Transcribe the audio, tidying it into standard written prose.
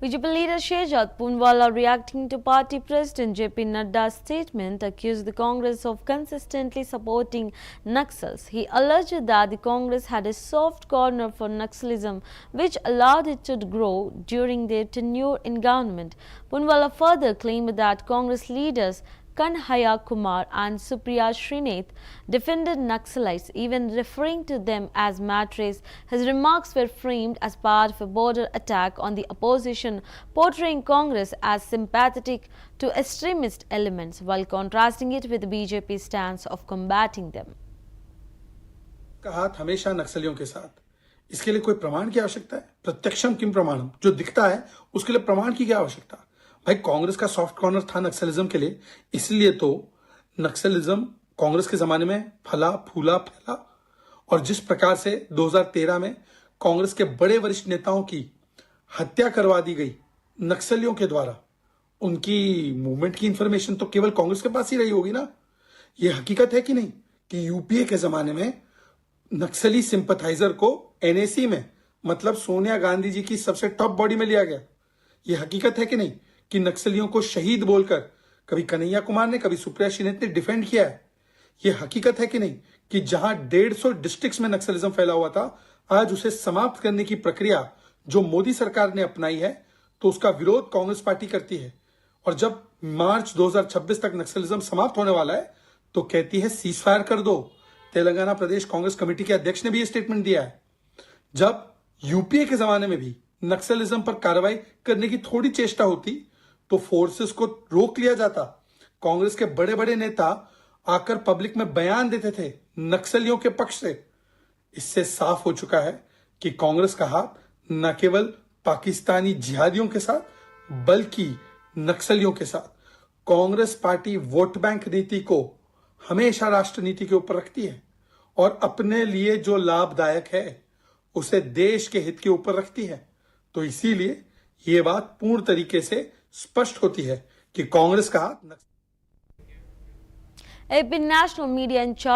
BJP leader Shehzad Poonawalla, reacting to party president JP Nadda's statement, accused the Congress of consistently supporting Naxals. He alleged that the Congress had a soft corner for Naxalism, which allowed it to grow during their tenure in government. Poonawalla further claimed that Congress leaders Kanhaiya Kumar and Supriya Srinath defended Naxalites, even referring to them as matrace. His remarks were framed as part of a border attack on the opposition, portraying Congress as sympathetic to extremist elements while contrasting it with the BJP stance of combating them. का हाथ हमेशा नक्सलियों के साथ। इसके लिए कोई प्रमाण की आवश्यकता है? प्रत्यक्षम किम प्रमाणम, जो दिखता है उसके लिए प्रमाण की क्या आवश्यकता? भाई कांग्रेस का सॉफ्ट कॉर्नर था नक्सलिज्म के लिए, इसलिए तो नक्सलिज्म कांग्रेस के जमाने में फला फूला फैला। और जिस प्रकार से 2013 में कांग्रेस के बड़े वरिष्ठ नेताओं की हत्या करवा दी गई नक्सलियों के द्वारा, उनकी मूवमेंट की इंफॉर्मेशन तो केवल कांग्रेस के पास ही रही होगी ना। यह हकीकत है कि नहीं कि यूपीए के जमाने में नक्सली सिंपथाइजर को एनएसी में, मतलब सोनिया गांधी जी की सबसे टॉप बॉडी में लिया गया। यह हकीकत है कि नहीं कि नक्सलियों को शहीद बोलकर कभी कन्हैया कुमार ने, कभी सुप्रिया श्रीनाथ ने डिफेंड किया है। यह हकीकत है कि नहीं कि जहां 150 डिस्ट्रिक्ट्स में नक्सलिज्म फैला हुआ था, आज उसे समाप्त करने की प्रक्रिया जो मोदी सरकार ने अपनाई है, तो उसका विरोध कांग्रेस पार्टी करती है। और जब मार्च 2026 तक नक्सलिज्म समाप्त होने वाला है तो कहती है सीज फायर कर दो। तेलंगाना प्रदेश कांग्रेस कमेटी के अध्यक्ष ने भी यह स्टेटमेंट दिया है। जब यूपीए के जमाने में भी नक्सलिज्म पर कार्रवाई करने की थोड़ी चेष्टा होती तो फोर्सेस को रोक लिया जाता। कांग्रेस के बड़े बड़े नेता आकर पब्लिक में बयान देते थे नक्सलियों के पक्ष से। इससे साफ हो चुका है कि कांग्रेस का हाथ न केवल पाकिस्तानी जिहादियों के साथ बल्कि नक्सलियों के साथ। कांग्रेस पार्टी वोट बैंक नीति को हमेशा राष्ट्र नीति के ऊपर रखती है और अपने लिए जो लाभदायक है उसे देश के हित के ऊपर रखती है। तो इसीलिए ये बात पूर्ण तरीके से स्पष्ट होती है कि कांग्रेस का हाथ AP National Media in charge